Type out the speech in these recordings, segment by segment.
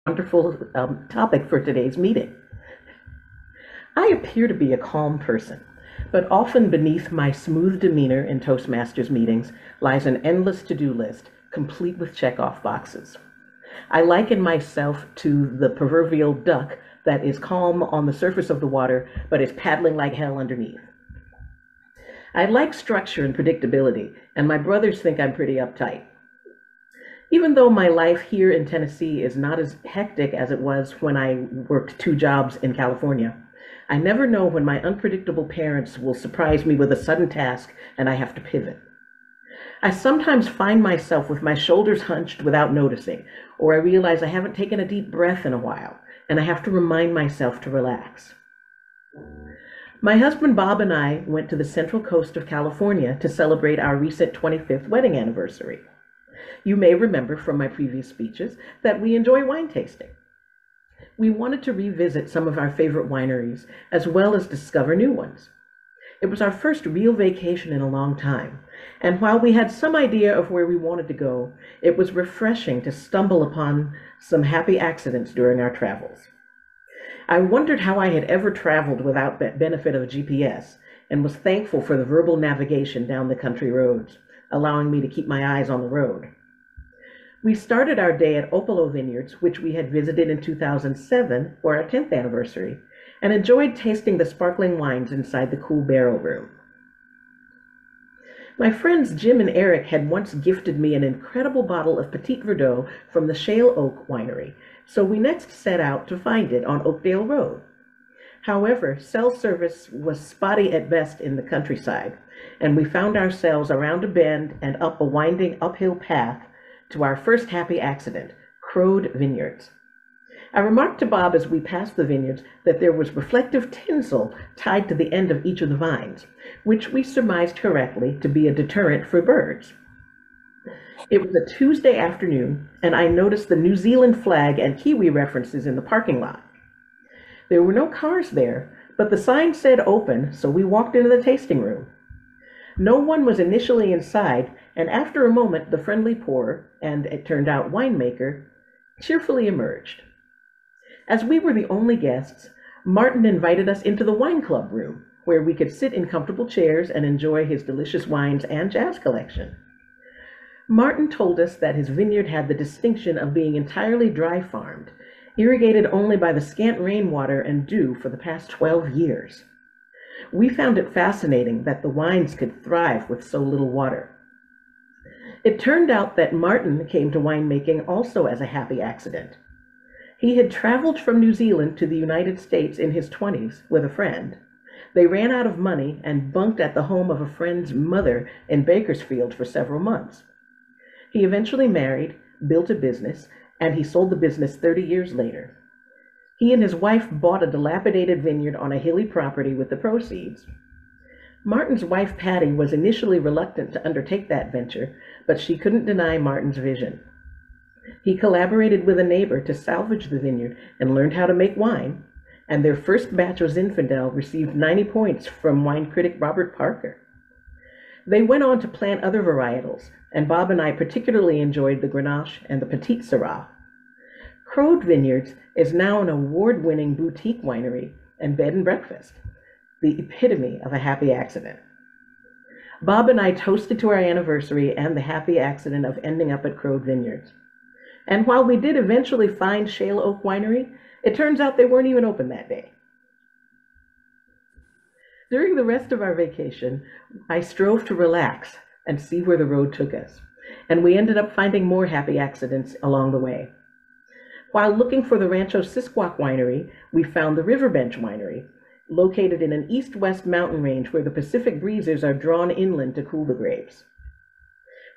Wonderful topic for today's meeting. I appear to be a calm person, but often beneath my smooth demeanor in Toastmasters meetings lies an endless to-do list, complete with check-off boxes. I liken myself to the proverbial duck that is calm on the surface of the water, but is paddling like hell underneath. I like structure and predictability, and my brothers think I'm pretty uptight. Even though my life here in Tennessee is not as hectic as it was when I worked 2 jobs in California, I never know when my unpredictable parents will surprise me with a sudden task and I have to pivot. I sometimes find myself with my shoulders hunched without noticing, or I realize I haven't taken a deep breath in a while, and I have to remind myself to relax. My husband Bob and I went to the central coast of California to celebrate our recent 25th wedding anniversary. You may remember from my previous speeches that we enjoy wine tasting. We wanted to revisit some of our favorite wineries, as well as discover new ones. It was our first real vacation in a long time, and while we had some idea of where we wanted to go, it was refreshing to stumble upon some happy accidents during our travels. I wondered how I had ever traveled without the benefit of GPS, and was thankful for the verbal navigation down the country roads, allowing me to keep my eyes on the road. We started our day at Opolo Vineyards, which we had visited in 2007 for our 10th anniversary, and enjoyed tasting the sparkling wines inside the cool barrel room. My friends Jim and Eric had once gifted me an incredible bottle of Petit Verdot from the Shale Oak Winery, so we next set out to find it on Oakdale Road. However, cell service was spotty at best in the countryside, and we found ourselves around a bend and up a winding uphill path to our first happy accident, Crowed Vineyards. I remarked to Bob as we passed the vineyards that there was reflective tinsel tied to the end of each of the vines, which we surmised correctly to be a deterrent for birds. It was a Tuesday afternoon, and I noticed the New Zealand flag and Kiwi references in the parking lot. There were no cars there, but the sign said open, so we walked into the tasting room. No one was initially inside, and after a moment, the friendly pourer, and it turned out winemaker, cheerfully emerged. As we were the only guests, Martin invited us into the wine club room, where we could sit in comfortable chairs and enjoy his delicious wines and jazz collection. Martin told us that his vineyard had the distinction of being entirely dry farmed, irrigated only by the scant rainwater and dew for the past 12 years. We found it fascinating that the wines could thrive with so little water. It turned out that Martin came to winemaking also as a happy accident. He had traveled from New Zealand to the United States in his 20s with a friend. They ran out of money and bunked at the home of a friend's mother in Bakersfield for several months. He eventually married, built a business, and he sold the business 30 years later. He and his wife bought a dilapidated vineyard on a hilly property with the proceeds. Martin's wife, Patty, was initially reluctant to undertake that venture, but she couldn't deny Martin's vision. He collaborated with a neighbor to salvage the vineyard and learned how to make wine, and their first batch of Zinfandel received 90 points from wine critic Robert Parker. They went on to plant other varietals, and Bob and I particularly enjoyed the Grenache and the Petit Syrah. Crowed Vineyards is now an award-winning boutique winery and bed and breakfast, the epitome of a happy accident. Bob and I toasted to our anniversary and the happy accident of ending up at Crowed Vineyards. And while we did eventually find Shale Oak Winery, it turns out they weren't even open that day. During the rest of our vacation, I strove to relax and see where the road took us, and we ended up finding more happy accidents along the way. While looking for the Rancho Sisquoc Winery, we found the Riverbench Winery, located in an east-west mountain range where the Pacific breezes are drawn inland to cool the grapes.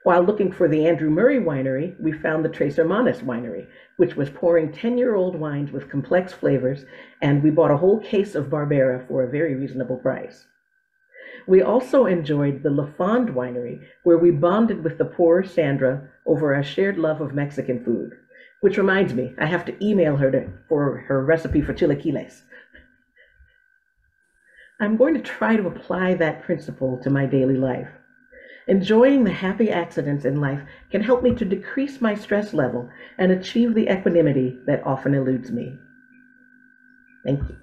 While looking for the Andrew Murray Winery, we found the Tres Hermanas Winery, which was pouring 10-year-old wines with complex flavors, and we bought a whole case of Barbera for a very reasonable price. We also enjoyed the La Fond Winery, where we bonded with the pourer Sandra over our shared love of Mexican food. Which reminds me, I have to email her for her recipe for chilaquiles. I'm going to try to apply that principle to my daily life. Enjoying the happy accidents in life can help me to decrease my stress level and achieve the equanimity that often eludes me. Thank you.